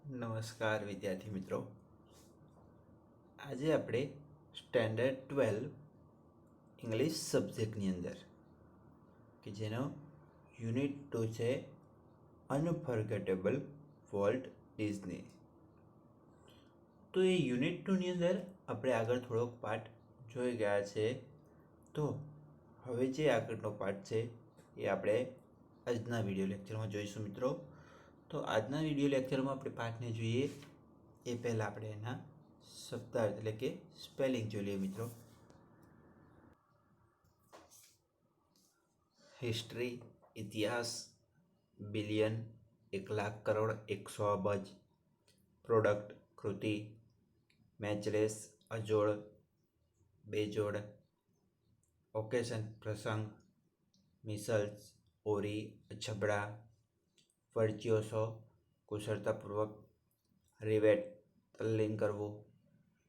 નમસ્કાર વિદ્યાર્થી મિત્રો. આજે આપણે સ્ટેન્ડર્ડ 12 ઇંગ્લિશ સબ્જેક્ટની અંદર કે જેનો યુનિટ 2 છે અનફર્ગેટેબલ વોલ્ટ ડિઝની. તો એ યુનિટ 2ની અંદર આપણે આગળ થોડોક પાર્ટ જોઈ ગયા છે. તો હવે જે આગળનો પાર્ટ છે એ આપણે આજના વિડીયો લેક્ચરમાં જોઈશું મિત્રો. તો આજના વિડીયો લેક્ચરમાં આપણે પાઠને જોઈએ એ પહેલાં આપણે એના શબ્દાર્થ એટલે કે સ્પેલિંગ જોઈ લઈએ મિત્રો. હિસ્ટ્રી ઇતિહાસ, બિલિયન 1,00,000 કરોડ 100 અબજ, પ્રોડક્ટ કૃતિ, મેચલેસ અજોડ બેજોડ, ઓકેશન પ્રસંગ, મિસલ્સ ઓરી અછબડા, વર્ચ્યુઓસો કુશળતાપૂર્વક, રિવેટ તલ્લીન કરવું,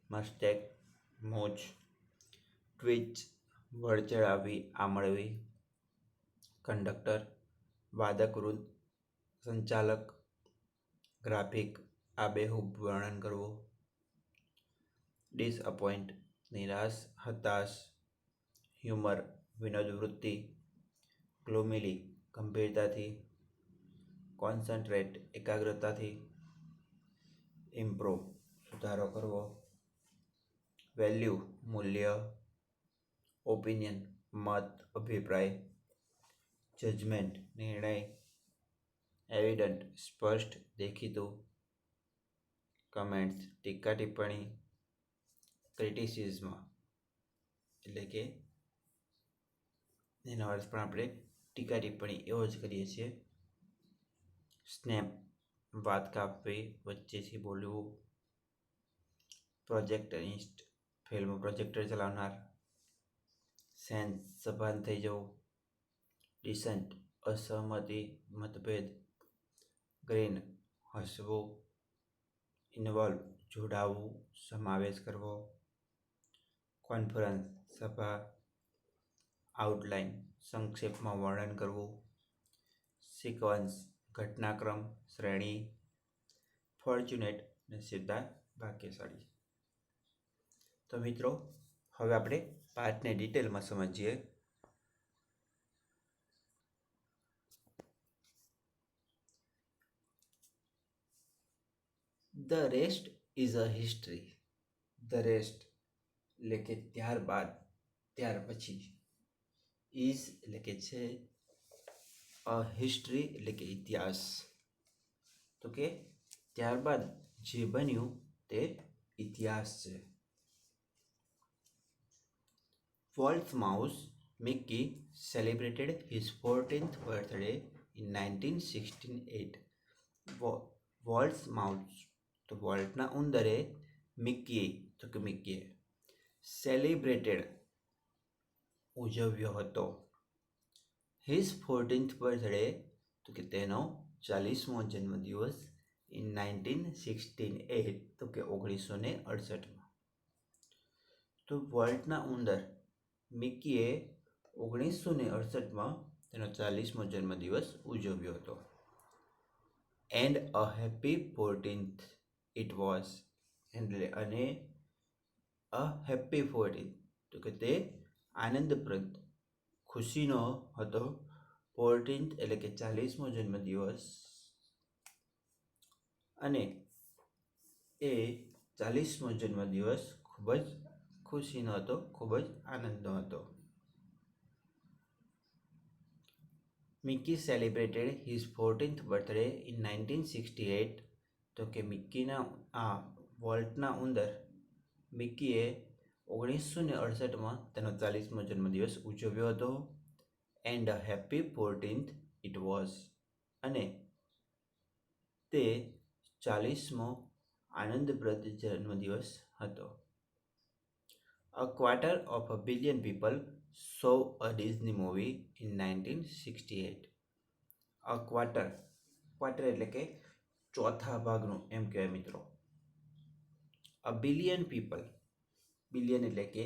મસ્ટેક મોજ, ટ્વિચ વળ ચડાવવી આમળવી, કંડક્ટર વાદકવૃંદ, સંચાલક ગ્રાફિક આબેહૂબ વર્ણન કરવું, ડિસઅપોઇન્ટ નિરાશ હતાશ, હ્યુમર વિનોદવૃત્તિ, ગ્લોમિલી ગંભીરતાથી, કોન્સન્ટ્રેટ એકાગ્રતાથી, ઇમ્પ્રૂવ સુધારો કરવો, વેલ્યુ મૂલ્ય, ઓપિનિયન મત અભિપ્રાય, જજમેન્ટ નિર્ણય, એવિડન્ટ સ્પષ્ટ દેખીતું, કમેન્ટ્સ ટીકા ટિપ્પણી, ક્રિટિસિઝમ એટલે કે એનો અર્થ પણ આપણે ટીકા ટિપ્પણી એવો જ કરીએ છીએ. સ્નેપ વાત કાપવી વચ્ચેથી બોલવું, પ્રોજેક્ટનિસ્ટ ફિલ્મ પ્રોજેક્ટર ચલાવનાર, સેન્સ સભાન થઈ જવું, ડિસન્ટ અસહમતિ મતભેદ, ગ્રીન હસવું, ઇન્વોલ્વ જોડાવવું સમાવેશ કરવો, કોન્ફરન્સ સભા, આઉટલાઇન સંક્ષેપમાં વર્ણન કરવું, સિક્વન્સ ઘટનાક્રમ શ્રેણી, ફોર્ચ્યુનેટ નસીબદાર ભાગ્યશાળી. તો મિત્રો હવે આપણે પાઠને ડિટેલમાં સમજીએ. The rest is a history. The rest એટલે કે ત્યારબાદ ત્યાર પછી, ઇઝ એટલે કે છે, અ હિસ્ટ્રી એટલે કે ઇતિહાસ. તો કે ત્યારબાદ જે બન્યું તે ઇતિહાસ છે. Wolfmouse Mickey celebrated his 14th birthday in 1968. Wolfmouse તો વોલ્ટના ઉંદરે, મિક્કી તો કે મિક્કીએ, સેલિબ્રેટેડ ઉજવ્યો હતો, હિઝ 14th બર્થડે તો કે તેનો 40મો જન્મદિવસ ઇન 1968 તો કે 1968માં. તો વોલ્ટના ઉંદર મિક્કીએ 1968માં તેનો 40મો જન્મદિવસ ઉજવ્યો હતો. And a happy 14th it was. અને અ હેપી 14th તો કે તે આનંદપ્રદ ખુશીનો હતો. 14th એટલે કે 40મો જન્મદિવસ, અને એ 40મો જન્મદિવસ ખૂબ જ ખુશીનો હતો, ખૂબ જ આનંદનો હતો. Mickey celebrated his 14th birthday in 1968 તો કે વોલ્ટના ઉંદર મિક્કીએ 1968માં તેનો 40મો જન્મદિવસ ઉજવ્યો હતો. And a happy 14th it was. અને તે 40મો આનંદપ્રદ જન્મદિવસ હતો. A quarter of a billion people saw a Disney movie in 1968. A quarter એટલે કે ચોથા ભાગનું એમ કહેવાય મિત્રો. A billion people, બિલિયન એટલે કે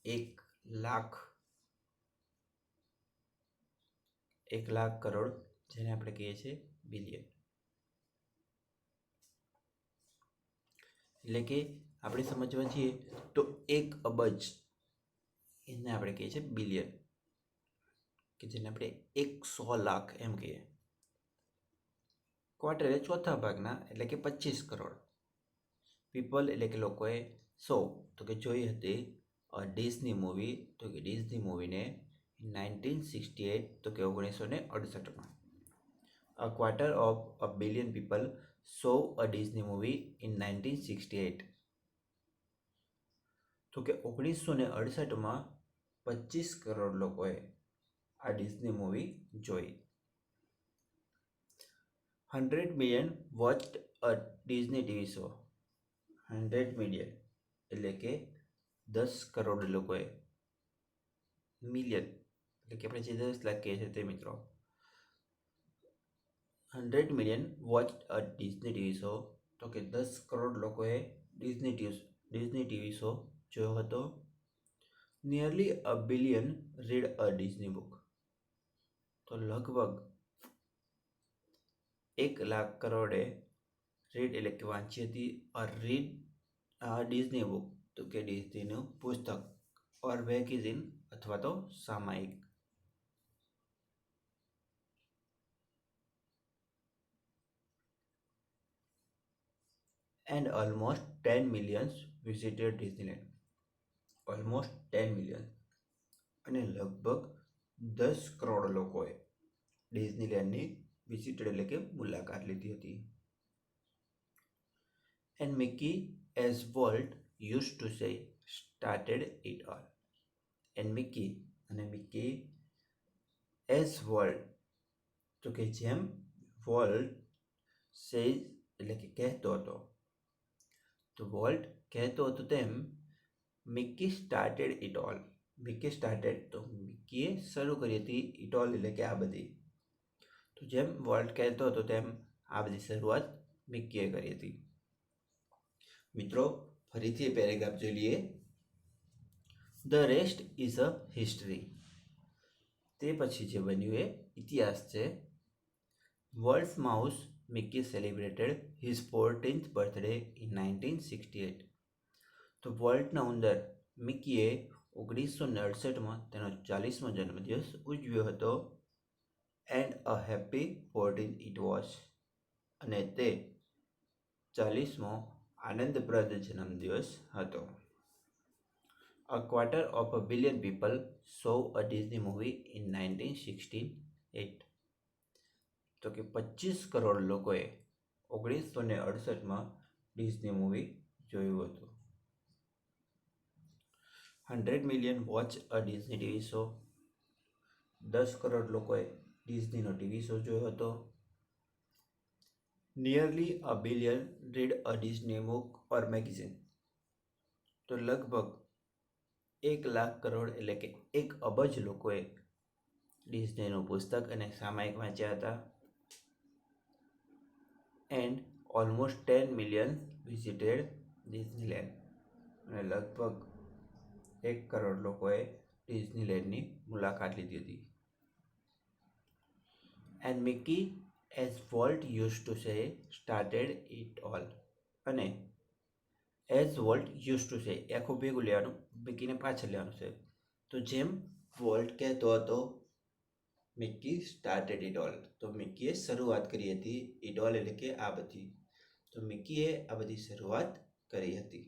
1,00,000 કરોડ, જેને આપણે કહીએ છીએ બિલિયન. એટલે કે આપણે સમજવા જઈએ તો 1 અબજ એને આપણે કહીએ છીએ બિલિયન, કે જેને આપણે 100 લાખ એમ કહીએ. ક્વાર્ટર એટલે ચોથા ભાગના, એટલે કે 25 કરોડ. પીપલ એટલે કે લોકોએ સો તો કે જોઈ હતી ડિઝની મૂવી, તો કે ડિઝની મૂવીને 1968 તો કે 1968માં. A quarter of a billion people saw a Disney movie in 1968. તો કે 1968માં 25 કરોડ લોકોએ આ ડિઝની મૂવી જોઈ. 100 million watched a Disney TV show. 100 million એટલે કે 10 કરોડ લોકોએ, મિલિયન એટલે કે આપણે જે 10 લાખ કહીએ છીએ તે મિત્રો. 100 million watched a Disney TV show, તો કે 10 કરોડ લોકોએ ડિઝની ટીવી શો જોયો હતો. Nearly a billion read a Disney book, તો લગભગ 1 લાખ કરોડે રીડ એટલે કે વાંચી હતી રીડ ડિઝની બુક, તો કે ડિઝનીનું પુસ્તક ઓર મેગેઝિન અથવા તો સામાયિક. And almost 10 million visited Disneyland. Almost 10 million. અને લગભગ 10 કરોડ લોકોએ ડિઝનીલેન્ડની વિઝિટેડ એટલે કે મુલાકાત લીધી હતી. And Mickey, as Walt used to say, started it all. And Mickey અને મિકી as Walt, તો કે જેમ વોલ્ટ says એટલે કે કહેતો હતો, તો વોલ્ટ કહેતો હતો તેમ Mickey started it all. Mickey started તો મિકીએ શરૂ કરી હતી, ઇટ ઓલ એટલે કે આ બધી. તો જેમ વોલ્ટ કહેતો હતો તેમ આ બધી શરૂઆત મિકીએ કરી હતી. મિત્રો ફરીથી પેરેગ્રાફ જોઈ લઈએ. The rest is a history. તે પછી જે બન્યું એ ઇતિહાસ છે. World's mouse Mickey celebrated his 14th birthday in 1968. તો વોલ્ટના ઉંદર મિકીએ 1968માં તેનો 40મો જન્મદિવસ ઉજવ્યો હતો. And a happy 14th it was. અને તે 40મો આનંદપ્રદ જન્મદિવસ હતો. A quarter of a billion people saw a Disney movie in 1968. તો કે 25 કરોડ લોકોએ 1968માં ડિઝની મૂવી જોયું હતું. 100 million watch a Disney TV show. 10 crore લોકોએ ડિઝનીનો ટીવી શો જોયો હતો. Nearly a billion read a Disney book or magazine. તો લગભગ 1 લાખ કરોડ એટલે કે 1 અબજ લોકોએ ડિઝનીનું પુસ્તક અને સામાયિક વાંચ્યા હતા. And almost 10 million visited Disneyland. અને લગભગ 1 કરોડ લોકોએ ડિઝનીલેન્ડની મુલાકાત લીધી હતી. And Mickey as Walt used to say started it all. અને as Walt used to say આખું ભેગું લેવાનું, મિકીને પાછળ લેવાનું છે. તો જેમ વોલ્ટ કહેતો હતો મિકી સ્ટાર્ટેડ ઇટ ઓલ, તો મિકીએ શરૂઆત કરી હતી. ઇટ ઓલ એટલે કે આ બધી. તો મિકીએ આ બધી શરૂઆત કરી હતી.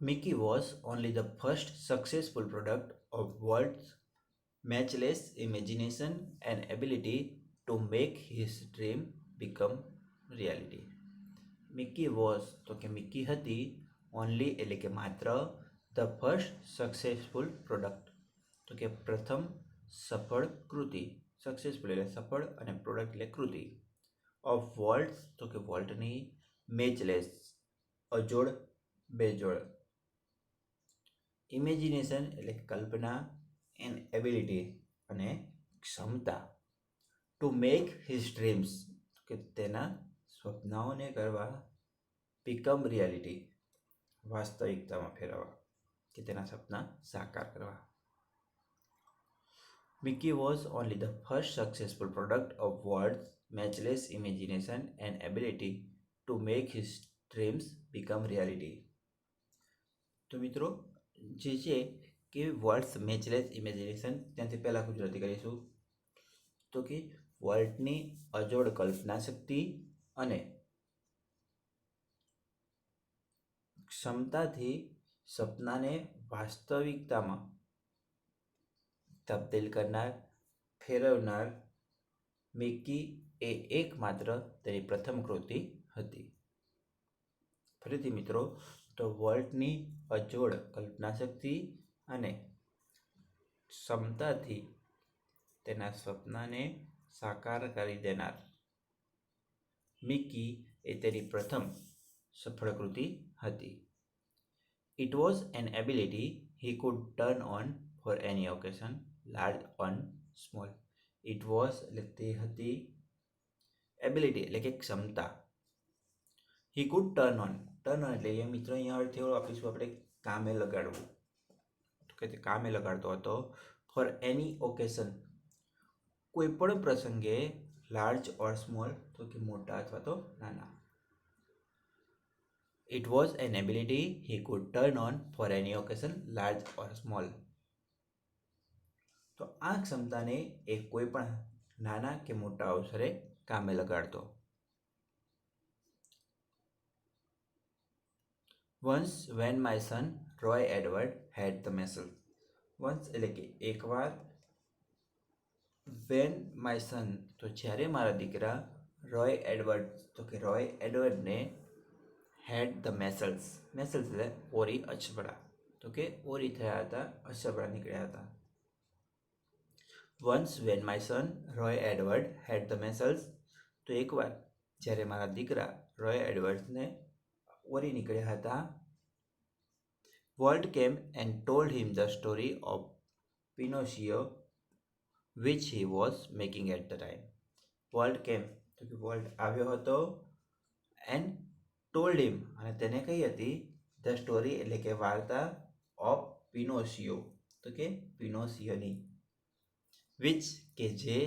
Mickey was only the first successful product of Walt's matchless imagination and ability to make his dream become reality. Mickey was તો કે મિકી હતી ઓનલી એટલે કે માત્ર ધ ફર્સ્ટ સક્સેસફુલ પ્રોડક્ટ, તો કે પ્રથમ સફળ કૃતિ. સક્સેસફુલ એટલે સફળ અને પ્રોડક્ટ એટલે કૃતિ. ઓફ વોલ્ટ્સ તો કે વોલ્ટની મેચલેસ અજોડ બેજોડ. ઇમેજિનેશન એટલે કલ્પના એન્ડ એબિલિટી અને ક્ષમતા. ટુ મેક હિઝ ડ્રીમ્સ કે તેના સ્વપ્નાઓને કરવા. બીકમ રિયાલિટી વાસ્તવિકતામાં ફેરવવા કે તેના સપના સાકાર કરવા. Mickey was only the first successful product of Ward's matchless imagination and ability to make his dreams become reality. તો મિત્રો જે છે કે વર્ડ્સ મેચલેસ ઇમેજિનેશન ત્યાંથી પહેલાં ગુજરાતી કરીશું તો કે વર્લ્ડની અજોડ કલ્પના શક્તિ અને ક્ષમતાથી સપનાને વાસ્તવિકતામાં તબદીલ કરનાર ફેરવનાર મિકી એ એકમાત્ર તેની પ્રથમ કૃતિ હતી. ફરીથી મિત્રો તો વર્લ્ડની અજોડ કલ્પનાશક્તિ અને ક્ષમતાથી તેના સપનાને સાકાર કરી દેનાર મિકી એ તેની પ્રથમ સફળ કૃતિ હતી. It was an ability he could turn on for any occasion, large or small. It was એટલે તે હતી એબિલિટી એટલે કે ક્ષમતા. He could turn on એટલે એ મિત્રો અહીંયા અર્થ એવો આપીશું આપણે કામે લગાડવું તો કે તે કામે લગાડતો હતો ફોર એની ઓકેશન કોઈ પણ પ્રસંગે લાર્જ ઓર સ્મોલ તો કે મોટા અથવા તો નાના. It was an ability he could turn on for any occasion, large or small. તો આ ક્ષમતાને એ કોઈ પણ નાના કે મોટા અવસરે કામે લગાડતો. Once when my son Roy Edward had the measles. Once એટલે કે એકવાર when my son તો જ્યારે મારા દીકરા રોય એડવર્ડ તો કે રોય એડવર્ડને had the measles એટલે ઓરી અછબડા તો કે ઓરી થયા હતા અછબડા નીકળ્યા હતા. Once when my son Roy Edward had the measles તો એકવાર જ્યારે મારા દીકરા રોય એડવર્ડ્સને ઓરી નીકળ્યા હતા. Walt came and told him the story of Pinocchio which he was making at the time. Walt came તો કે વોલ્ટ આવ્યો હતો and told him અને તેને કહી હતી the story એટલે કે વાર્તા of Pinocchio તો કે પિનોશિયોની which કે જે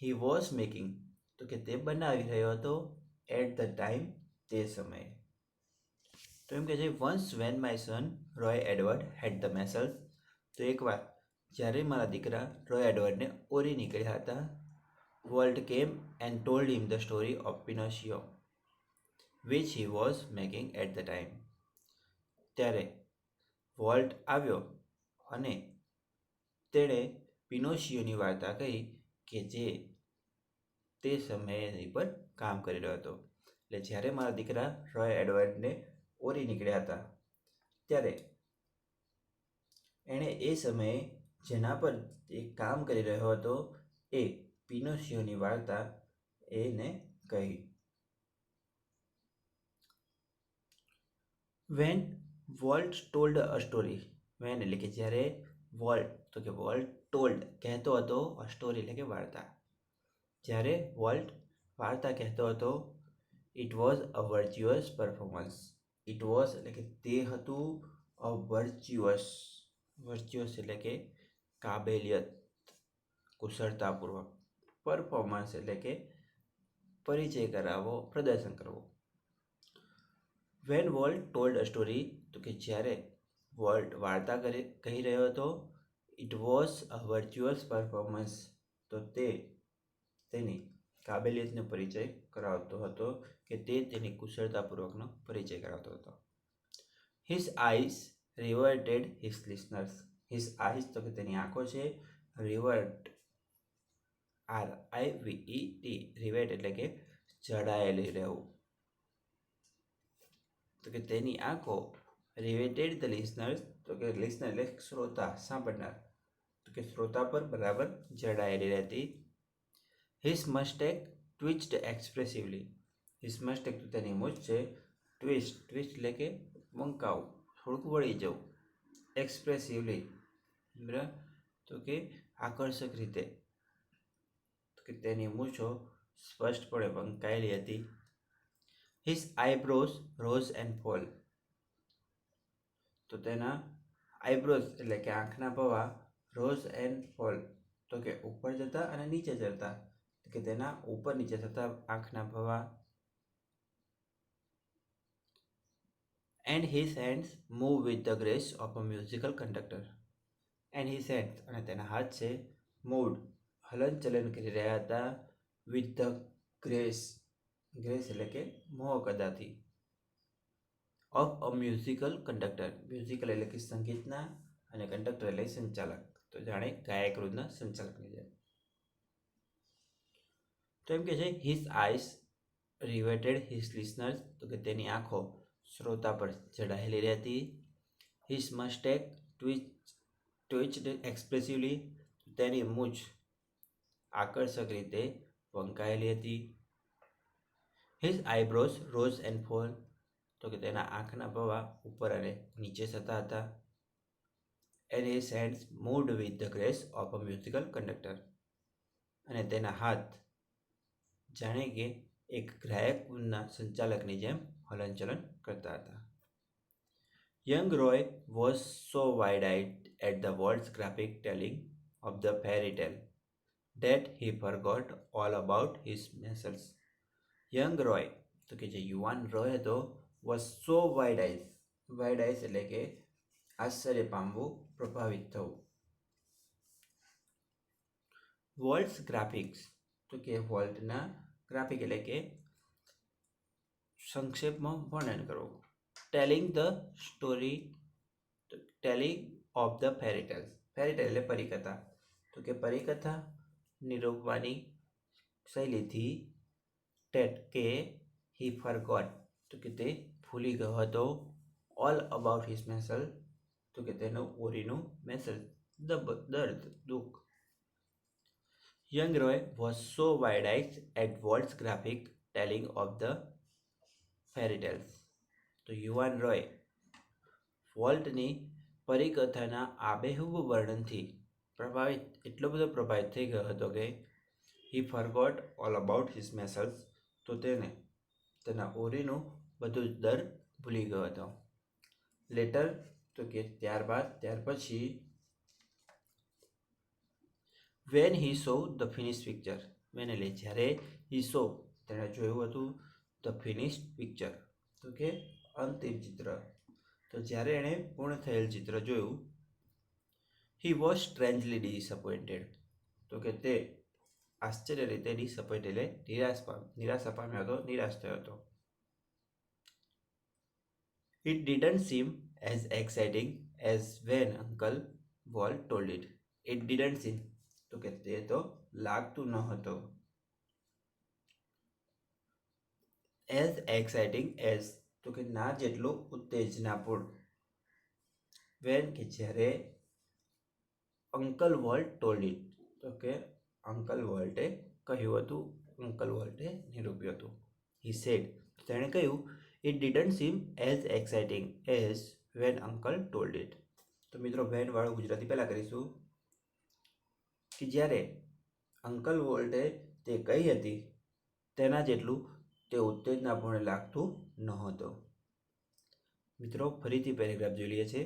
he was making તો કે તે બનાવી રહ્યો હતો at the time તે સમયે. તો એમ કે છે once when my son Roy Edward had the measles તો એકવાર જ્યારે મારા દીકરા રોય એડવર્ડને ઓરી નીકળ્યા હતા. Walt came and told him the story of Pinocchio which he was making at the time. ત્યારે વોલ્ટ આવ્યો અને તેણે પિનોશિયોની વાર્તા કહી કે જે તે સમયે એની પર કામ કરી રહ્યો હતો. એટલે જ્યારે મારા દીકરા રોય એડવર્ડને ઓરી નીકળ્યા હતા ત્યારે એણે એ સમયે જેના પર એ કામ કરી રહ્યો હતો એ પિનોશિયોની વાર્તા એને કહી. When Walt told a story when એટલે કે જ્યારે વોલ્ટ તો કે વોલ્ટ ટોલ્ડ કહેતો હતો a story એટલે કે વાર્તા જ્યારે વોલ્ટ વાર્તા કહેતો હતો it was a virtuous performance. It was એટલે કે તે હતું a virtuous એટલે કે કાબેલિયત કુશળતાપૂર્વક. પરફોર્મન્સ એટલે કે પરિચય કરાવવો પ્રદર્શન કરવું. When Walt told a story તો કે જ્યારે વોલ્ટ વાર્તા કહી રહ્યો હતો it was a virtuous performance તો તે તેની કાબેલિયતનો પરિચય કરાવતો હતો કે તે તેની કુશળતાપૂર્વકનો પરિચય કરાવતો હતો. His eyes riveted his listeners. His eyes તો કે તેની આંખો છે rivet RIVET rivet એટલે કે જડાયેલી રહેવું તો કે તેની આંખો riveted the listeners તો કે listener એટલે શ્રોતા સાંભળનાર તો કે શ્રોતા પર બરાબર જડાયેલી રહેતી. His mustache twitched expressively. His mustache તો તેની મૂછ છે twist એટલે કે વંકાવું થોડુંક વળી જવું. Expressively બરાબર તો કે આકર્ષક રીતે તો કે તેની મૂછો સ્પષ્ટપણે વંકાયેલી હતી. His eyebrows rose and fall તો તેના આઈબ્રોઝ એટલે કે આંખના ભવા રોઝ એન્ડ ફોલ તો કે ઉપર જતા અને નીચે જતા, કે તેના ઉપર નીચે થતા આંખના ભવા. And his hands move with the grace of a musical conductor. And his hands અને તેના હાથ છે મૂવડ હલનચલન કરી રહ્યા હતા વિથ ધ ગ્રેસ. ગ્રેસ એટલે કે મોહક અદાથી. Of a musical conductor. Musical એટલે કે સંગીતના અને કંડક્ટર એટલે સંચાલક. તો જાણે ગાયક વૃંદના સંચાલકની જેમ. તો એમ કે છે his eyes riveted his listeners. તો કે તેની આંખો શ્રોતા પર જડાયેલી રહેતી. His moustache twitched expressively. તેની મૂછ આકર્ષક રીતે વંકાયેલી હતી. His eyebrows rose and fall. તો કે તેના આંખના ભવા ઉપર અને નીચે થતા હતા. And his hands moved with the grace of a musical conductor. અને તેના હાથ જાણે કે એક ગાયકના સંચાલકની જેમ હલનચલન કરતા હતા. Young Roy was so wide eyed at the world's graphic telling of the fairy tale that he forgot all about his muscles. Young Roy, તો કે જે યુવાન રોય હતો, was so wide eyes. Wide eyes એટલે કે આશ્ચર્ય પામવું, પ્રભાવિત થવું. વર્લ્ડ્સ ગ્રાફિક્સ, તો કે વર્લ્ડના ગ્રાફિક એટલે કે સંક્ષેપમાં વર્ણન કરવું. Telling the story, telling of the fairytales. Fairytale એટલે પરિકથા. તો કે પરિકથા નિરૂપવાની શૈલીથી ટેટ કે હી ફરગોટ, તો કે તે ભૂલી ગયો હતો. ઓલ અબાઉટ હિઝ મેસલ, તો કે તેનું ઓરીનું મેસલ દર્દ દુઃખ. Young Roy was so wide eyed at world's graphic telling of the fairytales. તો યુવાન રોય વોલ્ટની પરિકથાના આબેહૂબ વર્ણનથી એટલો બધો પ્રભાવિત થઈ ગયો હતો કે હી ફરગોટ ઓલ અબાઉટ હિઝ મેસલ્સ. તો તેને તેના ઓરીનું બધું જ દર ભૂલી ગયો હતો. લેટર, તો કે ત્યાર પછી when he saw the finish picture. When એટલે જ્યારે હી સો તેણે જોયું હતું ધ ફિનિશ્ડ પિક્ચર, તો કે અંતિમ ચિત્ર. તો જ્યારે એણે પૂર્ણ થયેલ ચિત્ર જોયું, હી વોઝ સ્ટ્રેન્જલી ડિસઅપોઇન્ટેડ. તો કે તે આશ્ચર્ય રીતે ડિસઅપોઇન્ટ એટલે નિરાશા પામ્યો હતો, નિરાશ થયો હતો. It didn't seem as exciting as when uncle Walt told it. It didn't seem, તો કે તે તો લાગતું ન હતું. એઝ એક્સાઇટિંગ એઝ, તો કે ના જેટલું ઉત્તેજનાપૂર્ણ. વેન કે જ્યારે અંકલ વોલ્ટ ટોલ્ડ ઇટ, તો કે અંકલ વોલ્ટે કહ્યું હતું, અંકલ વોલ્ટે નિરૂપ્યું હતું. હી સેડ, તેણે કહ્યું it didn't seem as exciting as when uncle told it. તો મિત્રો વેન વાળું ગુજરાતી પહેલાં કરીશું. કે જ્યારે અંકલ વોલ્ટે તે કહી હતી તેના જેટલું તે ઉત્તેજનાપૂર્ણ લાગતું નહોતું. મિત્રો ફરીથી પેરેગ્રાફ જોઈ લઈએ છીએ.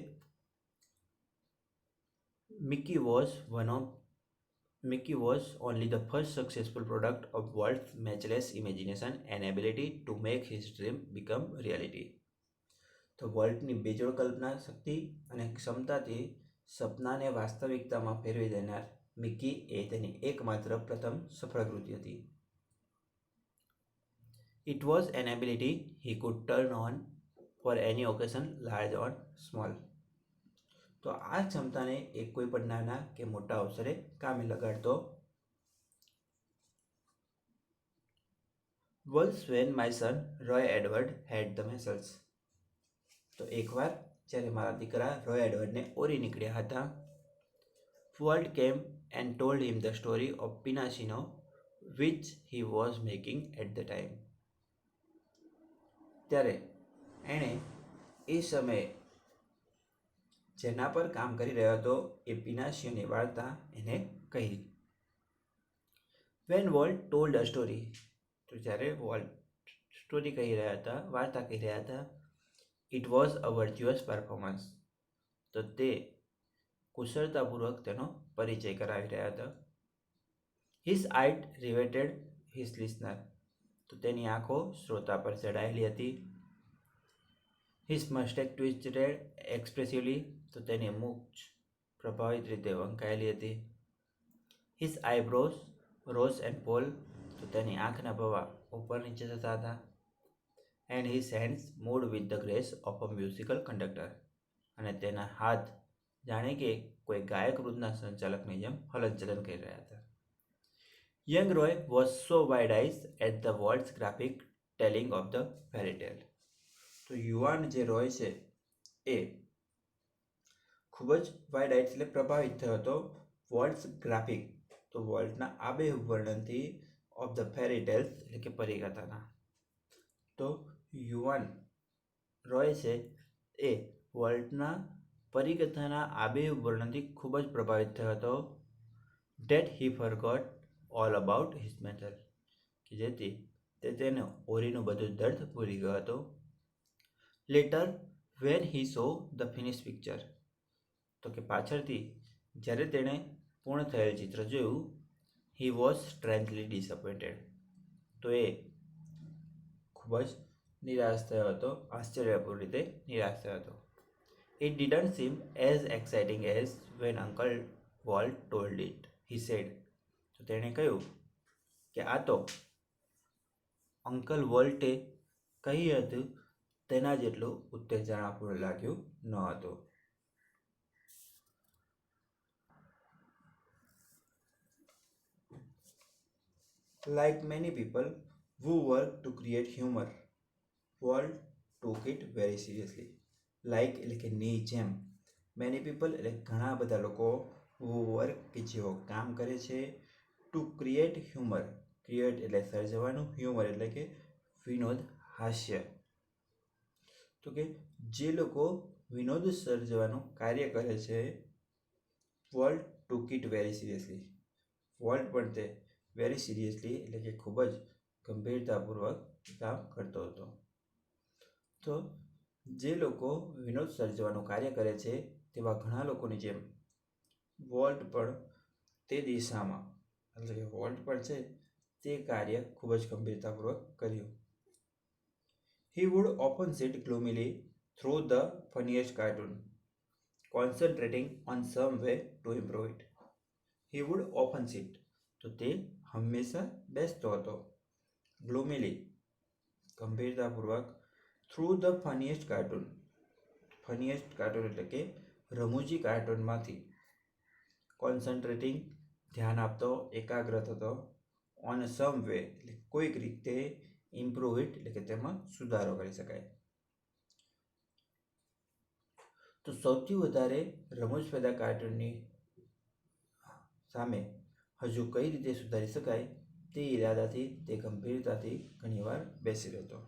Mickey was only the first successful product of Walt's matchless imagination and ability to make his dream become reality. તો વોલ્ટની બેજોડ કલ્પના શક્તિ અને ક્ષમતાથી સપનાને વાસ્તવિકતામાં ફેરવી દેનાર મિકી એ તેની એકમાત્ર પ્રથમ સફળ કૃતિ હતી. It was an ability he could turn on for any occasion, large or small. તો આ ક્ષમતાને એ કોઈ પણ નાના કે મોટા અવસરે કામે લગાડતો. Once when my son Roy Edward had the measles. તો એકવાર જ્યારે મારા દીકરા રોય એડવર્ડને ઓરી નીકળ્યા હતા. Walt came and told him the story of Pinocchio which he was making at the time. ત્યારે એણે એ સમયે જેના પર કામ કરી રહ્યો હતો એ પિનાશિયોની વાર્તા એને કહી. When Walt told a story, તો જ્યારે વોલ્ટ સ્ટોરી કહી રહ્યા હતા, વાર્તા કહી રહ્યા હતા. It was a virtuous performance, તો તે કુશળતાપૂર્વક તેનો પરિચય કરાવી રહ્યા હતા. His eyes riveted his listener. તો તેની આંખો શ્રોતા પર ચડાયેલી હતી. His moustache twisted expressively. તો તેની મૂછ પ્રભાવિત રીતે વંકાયેલી હતી. His eyebrows rose and fall. તો તેની આંખના ભવા ઉપર નીચે થતા હતા. And his hands moved with the grace of a musical conductor. અને તેના હાથ જાણે કે કોઈ ગાયક વૃંદના સંચાલકની જેમ હલનચલન કરી રહ્યા હતા. Young Roy was so wide eyes at the world's graphic telling of the fairy tale. તો યુવાન જે રોય છે એ ખૂબ જ વાઇડ આઈઝ એટલે પ્રભાવિત થયો હતો વર્લ્ડ્સ ગ્રાફિક, તો વર્લ્ડના આબેહૂબ વર્ણનથી ઓફ ધ ફેરી ટેલ્સ એટલે કે પરીકથાના. તો યુવાન રોય છે એ વર્લ્ડના પરીકથાના આબેહૂબ વર્ણનથી ખૂબ જ પ્રભાવિત થયો હતો. Date he forgot all about his method. કે જેથી તેને ઓરીનું બધું દર્દ ભૂલી ગયો હતો. Letter van he saw the finish picture. તો કે પાછળથી જ્યારે તેણે પૂર્ણ થયેલ ચિત્ર જોયું, હી વોઝ સ્ટ્રેન્જલી ડિસઅપોઇન્ટેડ. તો એ ખૂબ જ નિરાશ થયો હતો, આશ્ચર્યપૂર્ણ રીતે નિરાશ થયો હતો. It didn't seem as exciting as when uncle Walt told it, he said. તો તેણે કહ્યું કે આ તો અંકલ વોલ્ટે કહ્યું હતું તેના જેટલું ઉત્તેજનાપૂર્ણ લાગ્યું ન હતું. Like many people who work to create humor, Walt took it very seriously. Like એટલે કે ની જેમ, many people એટલે ઘણા બધા લોકો, who work કે જેઓ કામ કરે છે, to create humor. Create એટલે સર્જવાનું, humor એટલે કે વિનોદ, હાસ્ય. તો કે જે લોકો વિનોદ સર્જવાનું કાર્ય કરે છે, Walt took it very seriously. Volt પણ તે વેરી સિરિયસલી એટલે કે ખૂબ જ ગંભીરતાપૂર્વક કામ કરતો હતો. તો જે લોકો વિનોદ સર્જવાનું કાર્ય કરે છે તેવા ઘણા લોકોની જેમ વોલ્ટ પણ તે દિશામાં એટલે કે વોલ્ટ પણ છે તે કાર્ય ખૂબ જ ગંભીરતાપૂર્વક કર્યું. He would often sit gloomily through the funniest cartoon, concentrating on some way to improve it. He would often sit. તો તે હંમેશા બેસતો હતો. ગ્લોમીલી ગંભીરતાપૂર્વક, through the funniest cartoon. Funniest cartoon એટલે કે રમૂજી કાર્ટૂનમાંથી. કોન્સન્ટ્રેટિંગ ધ્યાન આપતો, એકાગ્ર થતો. ઓન સમ વે એટલે કોઈક રીતે. ઇમ્પ્રૂવ ઇટ એટલે કે તેમાં સુધારો કરી શકાય. તો સૌથી વધારે રમૂજ પેદા કાર્ટૂનની સામે હજુ કઈ રીતે સુધારી શકાય તે ઈરાદાથી તે ગંભીરતાથી ઘણીવાર બેસી રહેતો.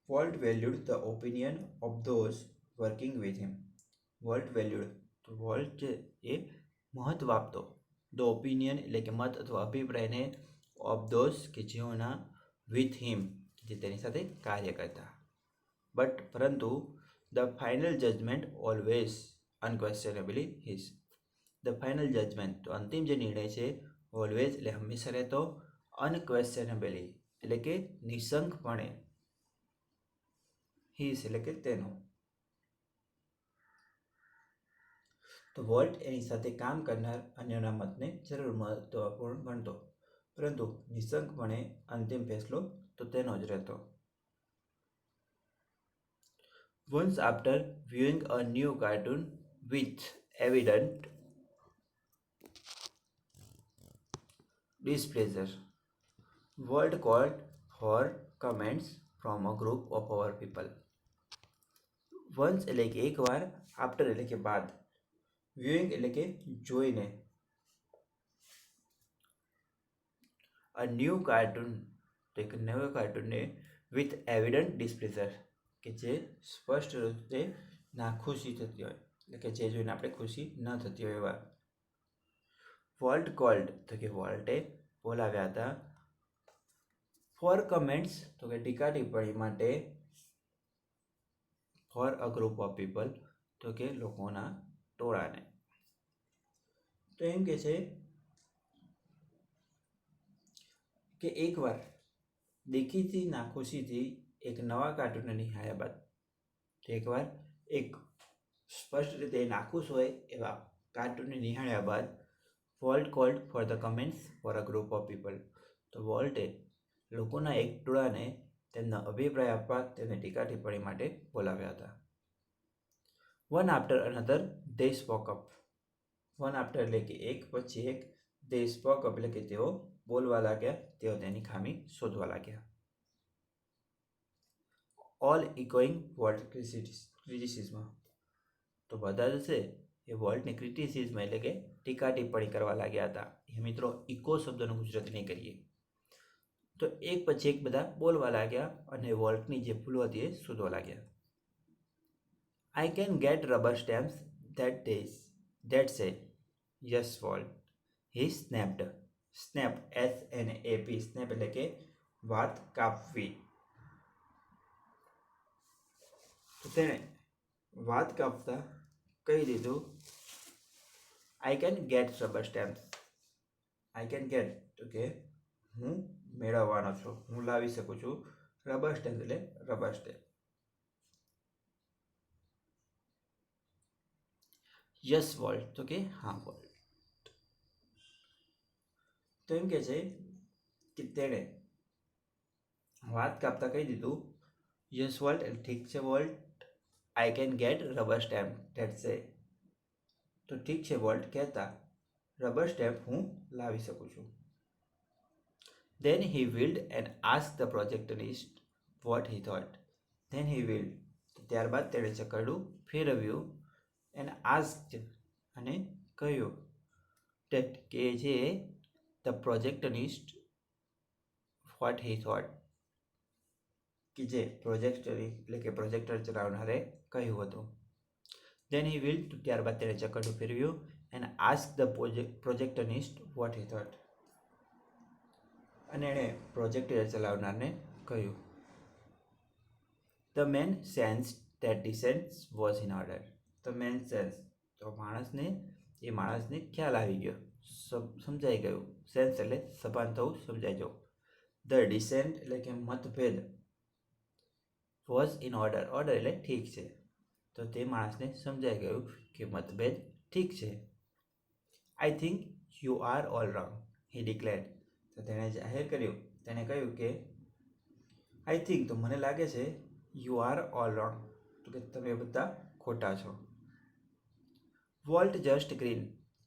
Volt valued the opinion of those working with him. Volt valued, તો વોલ્ટ છે એ મહત્વ આપતો. ધ ઓપિનિયન એટલે કે મત અથવા અભિપ્રાયને, ઓફ ધોઝ કે જેઓના, વિથ હિમ જે તેની સાથે કાર્ય કરતા. બટ પરંતુ the final judgement always unquestionably his. The final judgement, તો અંતિમ જે નિર્ણય છે, ઓલવેઝ એટલે હંમેશા રહેતો, અનક્વેશ્ચનેબલી એટલે કે નિશંકપણે, હિઝ એટલે કે તેનો. તો વોલ્ટ એની સાથે કામ કરનાર અન્યના મતને જરૂર મહત્વપૂર્ણ ગણતો, પરંતુ નિશંકપણે અંતિમ ફેસલો તો તેનો જ રહેતો. Once after viewing a new cartoon with evident displeasure, Walt called for comments from a group of our people. Once એટલે કે એકવાર, after એટલે કે બાદ, viewing એટલે કે જોઈને, a new cartoon તો એક નવો કાર્ટૂનને with evident displeasure કે જે સ્પષ્ટ રીતે નાખુશી થતી હોય એટલે કે જે જોઈને આપણે ખુશી ન થતી હોય એવા. વોલ્ટ કોલ્ડ તો કે વોલ્ટે બોલાવ્યા હતા. ફોર કમેન્ટ્સ તો કે ટીકા ટિપ્પણી માટે. For a group of people તો કે લોકોના ટોળાને. તો એમ કે છે કે એકવાર દેખીતી નાખુશીથી એક નવા કાર્ટૂનને નિહાળ્યા બાદ એકવાર એક સ્પષ્ટ રીતે નાખુશ હોય એવા કાર્ટૂનને નિહાળ્યા બાદ Walt called for the comments for a group of people. તો વોલ્ટે લોકોના એક ટોળાને તેમના અભિપ્રાય આપવા તેમને ટીકા ટિપ્પણી માટે બોલાવ્યા હતા. વન આફ્ટર અનધર દે સ્પોક અપ. વન આફ્ટર એટલે કે એક પછી એક, દે સ્પોક અપ એટલે કે તેઓ બોલવા લાગ્યા, તેઓ તેની ખામી શોધવા લાગ્યા. All echoing volt criticism. તો બધા જ છે એ વોલ્ટની ક્રિટિસિઝમ એટલે કે ટીકા ટિપ્પણી કરવા લાગ્યા હતા. એ મિત્રો ઇકો શબ્દનું ગુજરાતી નહીં કરીએ. તો એક પછી એક બધા બોલવા લાગ્યા અને વોલ્ટની જે ભૂલો હતી એ શોધવા લાગ્યા. I can get rubber stamps that say yes Walt. He snapped. Snap S-N-A-P. Snap એટલે કે વાત કાપવી. તો તેણે વાત કાપતા કહી દીધું I can get rubber stamps. I can get તો કે હું મેળવવાનો છું, હું લાવી શકું છું. રબર સ્ટેમ્પ એટલે રબર સ્ટેમ્પ. યસ વોલ્ટ તો કે હા વોલ્ટ. તો એમ કે છે કે તેણે વાત કાપતા કહી દીધું યસ વોલ્ટ એટલે ઠીક છે volt. I can get rubber stamp that સે. તો ઠીક છે વોલ્ટ કહેતા રબર સ્ટેમ્પ હું લાવી શકું છું. Then he wheeled and asked the projectionist what he thought. Then he wheeled. ત્યારબાદ તેણે ચકરડું ફેરવ્યું and asked અને કહ્યું that કે જે the projectionist what he thought કે જે પ્રોજેક્ટર એટલે કે પ્રોજેક્ટર ચલાવનારે કહ્યું હતું. Then he wheeled ત્યારબાદ તેણે ચકરડું ફેરવ્યું and asked the projectionist what he thought અને એણે પ્રોજેક્ટર ચલાવનારને કહ્યું The man sensed that descent was in order. The man sensed તો માણસને ખ્યાલ આવી ગયો, સમજાઈ ગયું. સેન્સ એટલે સભાન થવું, સમજાઈ જવું. ધ ડિસેન્ટ એટલે કે મતભેદ, વોઝ ઇન ઓર્ડર, ઓર્ડર એટલે ઠીક છે. તો તે માણસને સમજાઈ ગયું કે મતભેદ ઠીક છે. I think you are all wrong, he declared. તો તેણે જાહેર કર્યું, તેણે કહ્યું કે આઈ થિંક તો મને લાગે છે, યુ આર ઓલ રોંગ તો કે તમે બધા ખોટા છો. વોલ્ટ જસ્ટ ગ્રીન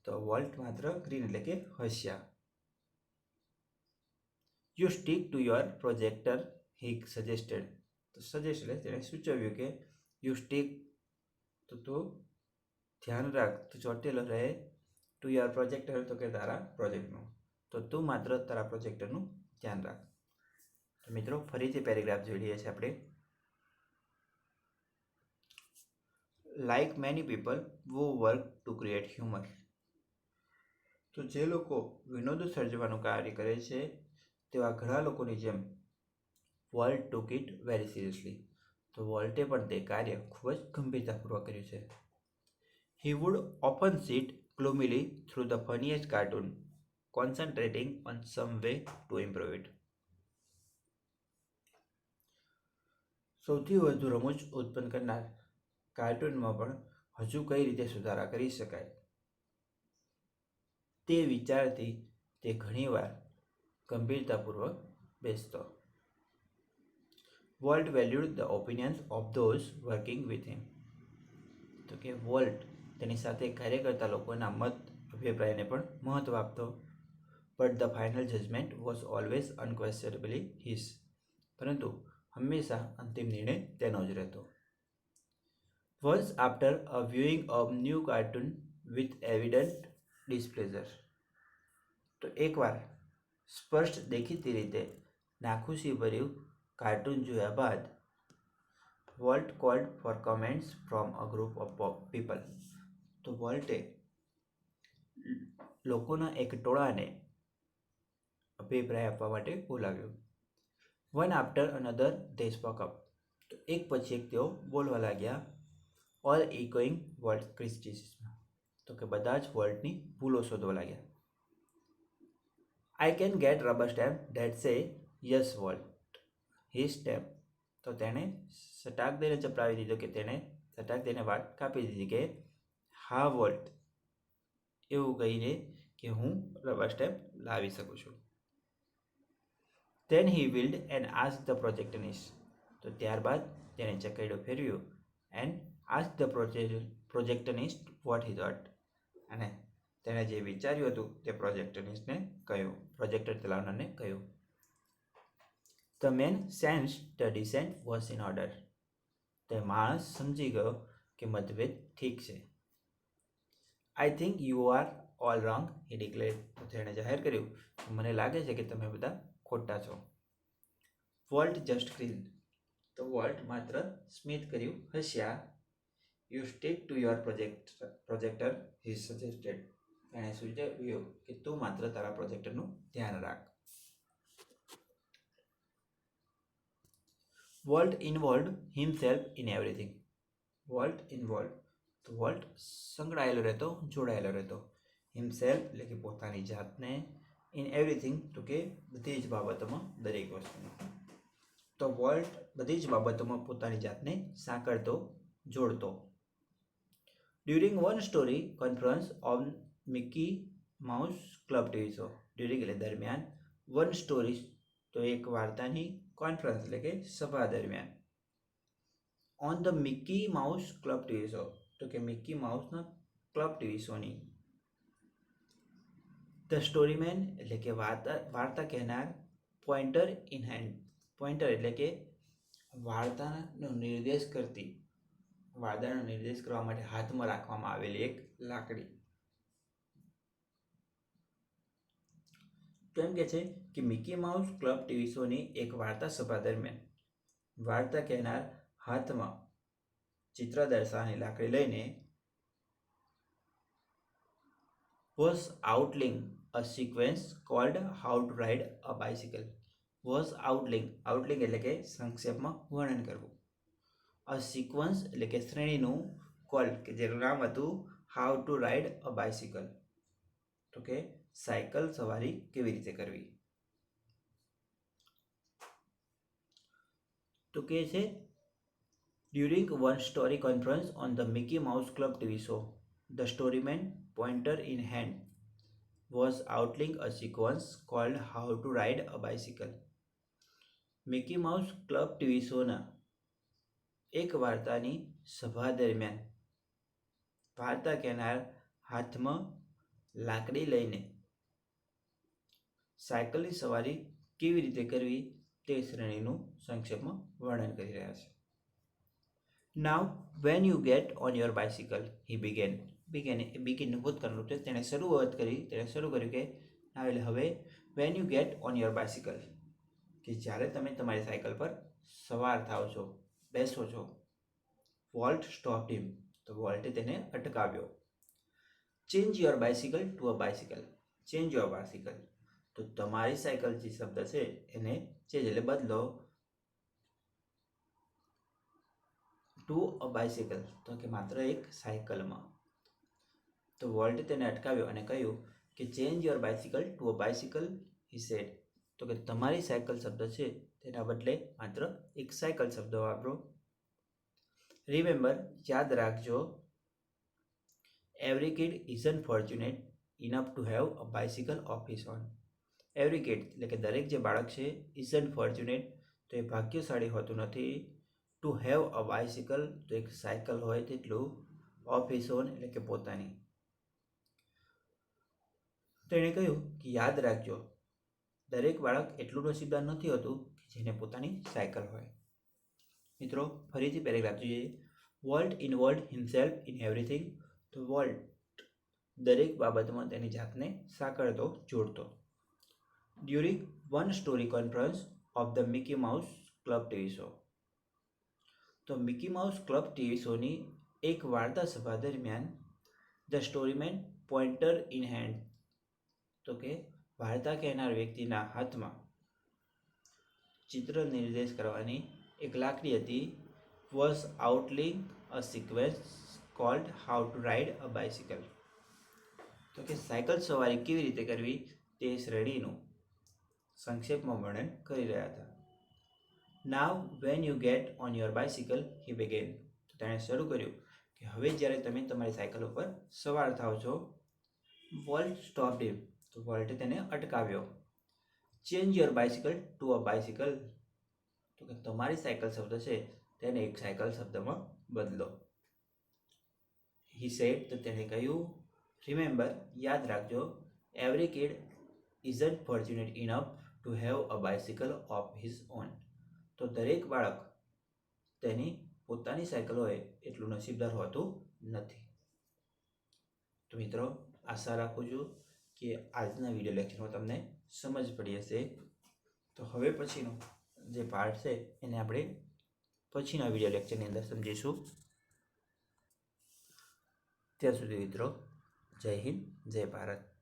તો વોલ્ટ માત્ર ગ્રીન એટલે કે હસ્યા. You stick to your projector he suggested. તો સજેસ્ટ એટલે તેણે સૂચવ્યું કે યુ સ્ટીક તો તું ધ્યાન રાખ, તું ચોટેલો રહે. ટુ યોર પ્રોજેક્ટર તો કે તારા પ્રોજેક્ટનું, તો તું માત્ર તારા પ્રોજેક્ટરનું ધ્યાન રાખ. તો મિત્રો ફરીથી પેરેગ્રાફ જોઈ લઈએ છીએ આપણે. Like many people who work to create humor. તો જે લોકો વિનોદ સર્જવાનું કાર્ય કરે છે તેવા ઘણા લોકોની જેમ volt took it very seriously. તો વોલ્ટે પણ તે કાર્ય ખૂબ જ ગંભીરતાપૂર્વક કર્યું છે. He would often sit gloomily through the funniest cartoon, concentrating on some way to improve it. સૌથી વધુ રમૂજ ઉત્પન્ન કરનાર કાર્ટૂનમાં પણ હજુ કઈ રીતે સુધારા કરી શકાય તે વિચારથી તે ઘણીવાર ગંભીરતાપૂર્વક બેસતો. Volt valued the opinions of those working with him. તો કે વોલ્ટ તેની સાથે કાર્ય કરતા લોકોના મત અભિપ્રાયને પણ મહત્વ આપતો. But the final judgement was always unquestionably his. પરંતુ હંમેશા અંતિમ નિર્ણય તેનો જ રહેતો. Once after a viewing of new cartoon with evident displeasure. તો એકવાર સ્પષ્ટ દેખીતી રીતે નાખુશી ભર્યું કાર્ટૂન જોયા બાદ Walt called for comments from a group of people. તો વોલ્ટે લોકોના એક ટોળાને અભિપ્રાય આપવા માટે બોલાવ્યું. One after another they spoke up. તો એક પછી એક તેઓ બોલવા લાગ્યા. All echoing Walt criticism. તો કે બધા જ વોલ્ટની ભૂલો શોધવા લાગ્યા. I can get rubber stamp that say yes volt he stamp. તો તેણે સટાક દઈને ચપડાવી દીધો કે તેણે સટાક દઈને વાત કાપી દીધી કે હા વોલ્ટ એવું કહીને કે હું રબર સ્ટેમ્પ લાવી શકું છું. Then he willed and asked the projectionist. તો ત્યારબાદ તેણે ચકેડો ફેરવ્યો and asked the projectionist what he thought. અને તેણે જે વિચાર્યું હતું તે પ્રોજેક્ટનિસ્ટને કહ્યું, પ્રોજેક્ટર ચલાવનારને કહ્યું. The man sensed the dissent was in order. તે માણસ સમજી ગયો કે મતભેદ ઠીક છે. I think you are all wrong, he declared. તો તેણે જાહેર કર્યું મને લાગે છે કે તમે બધા ખોટા છો. Walt just grinned. તો વોલ્ટ માત્ર સ્મિત કર્યું, હસ્યા. You stick to your projector he suggested. એણે સૂચવ્યું કે તું માત્ર તારા પ્રોજેક્ટરનું ધ્યાન રાખ. Walt involved himself in everything. Walt involve તો વોલ્ટ સંકળાયેલો રહેતો, જોડાયેલો રહેતો. હિમસેલ્ફ એટલે કે પોતાની જાતને, ઇન એવરીથિંગ તો કે બધી જ બાબતોમાં, દરેક વસ્તુમાં. તો વોલ્ટ બધી જ બાબતોમાં પોતાની જાતને સાંકળતો, જોડતો. During one story conference on Mickey mouse club TV show. During એટલે દરમિયાન, વન સ્ટોરી તો એક વાર્તાની, કોન્ફરન્સ એટલે કે સભા દરમિયાન. On the Mickey mouse club TV show તો કે મિકી માઉસના ક્લબ ટીવી શોની. ધ સ્ટોરીમેન એટલે કે વાર્તા કહેનાર, પોઇન્ટર ઇન હેન્ડ. પોઇન્ટર એટલે કે વાર્તાનો નિર્દેશ કરતી, વાર્તાનો નિર્દેશ કરવા માટે હાથમાં રાખવામાં આવેલી એક લાકડી. તો એમ કે છે કે મિકી માઉસ ક્લબ ટીવી શોની એક વાર્તા સભા દરમિયાન વાર્તા કહેનાર હાથમાં ચિત્ર દર્શાવવાની લાકડી લઈને was outlining a sequence called How to Ride a Bicycle. Was outlining એટલે કે સંક્ષેપમાં વર્ણન કરવું. A sequence એટલે કે શ્રેણીનું, called કે જેનું નામ હતું How to Ride a Bicycle. તો કે સાયકલ સવારી કેવી રીતે કરવી. તો કે છે during one story conference on the Mickey mouse club TV show, the storyman, pointer in hand, was outlining a sequence called How to Ride a Bicycle. Mickey mouse club TV શોના એક વાર્તાની સભા દરમિયાન વાર્તા કહેનાર હાથમાં લાકડી લઈને સાયકલની સવારી કેવી રીતે કરવી તે શ્રેણીનું સંક્ષેપમાં વર્ણન કરી રહ્યા છે. Now, when you get on your bicycle, he began. Begin ભૂતકાળનું છે, તેણે શરૂઆત કરી, તેણે શરૂ કર્યું કે now એટલે હવે, when you get on your bicycle કે જ્યારે તમે તમારી સાયકલ પર સવાર થાવ છો, બેસો છો. Volt stopped him. તો વોલ્ટે તેને અટકાવ્યો. Change your bicycle to a bicycle. Change your bicycle. તો તમારી સાયકલ જે શબ્દ છે એને ચેન્જ એટલે બદલો, ટુ અ બાઇસિકલ તો કે માત્ર એક સાયકલમાં. તો વોલ્ટે તેને અટકાવ્યો અને કહ્યું કે change your bicycle to a bicycle he said. તો કે તમારી સાયકલ શબ્દ છે તેના બદલે માત્ર એક સાયકલ શબ્દ વાપરો. રિમેમ્બર યાદ રાખજો, every kid isn't fortunate enough to have a bicycle of his own. Every kid એટલે કે દરેક જે બાળક છે, ઇઝન્ટ ફોર્ચ્યુનેટ તો એ ભાગ્યશાળી હોતું નથી, ટુ હેવ અ બાઇસિકલ તો એક સાયકલ હોય તેટલું, ઓફ હિઝ ઓન એટલે કે પોતાની. તેણે કહ્યું કે યાદ રાખજો, દરેક બાળક એટલું નસીબદાર નથી હોતું કે જેને પોતાની સાયકલ હોય. મિત્રો ફરીથી પેરેગ્રાફ જોઈએ. Volt involved himself in everything. તો વોલ્ટ દરેક બાબતમાં તેની જાતને સાંકળતો, જોડતો. During one story conference of the Mickey mouse club TV show. તો મિકી માઉસ ક્લબ ટીવી શોની એક વાર્તા સભા દરમિયાન ધ સ્ટોરીમેન, પોઇન્ટર ઇન હેન્ડ તો કે વાર્તા કહેનાર વ્યક્તિના હાથમાં ચિત્ર નિર્દેશ કરવાની એક લાકડી હતી. Was outlining a sequence called how to ride a bicycle. તો કે સાયકલ સવારી કેવી રીતે કરવી તે શ્રેણીનું સંક્ષેપમાં વર્ણન કરી રહ્યા હતા. Now when you get on your bicycle he began. તો તેણે શરૂ કર્યું કે હવે જ્યારે તમે તમારી સાયકલ ઉપર સવાર થાવ છો. Walt stop him. તો વોલ્ટે તેને અટકાવ્યો. Change your bicycle to a bicycle. તો કે તમારી સાયકલ શબ્દ છે તેને એક સાયકલ શબ્દમાં બદલો. હી સેડ. તો તેણે કહ્યું રિમેમ્બર. યાદ રાખજો. Every kid isn't fortunate enough to have a bicycle of his own. તો દરેક બાળક તેની પોતાની સાયકલ હોય એટલું નસીબદાર હોતું નથી. તો મિત્રો, આશા રાખું છું કે આજના વિડીયો લેક્ચરમાં તમને સમજ પડી હશે. તો હવે પછીનો જે પાર્ટ છે એને આપણે પછીના વિડીયો લેક્ચરની અંદર સમજીશું. ત્યાં સુધી મિત્રો, જય હિન્દ, જય ભારત.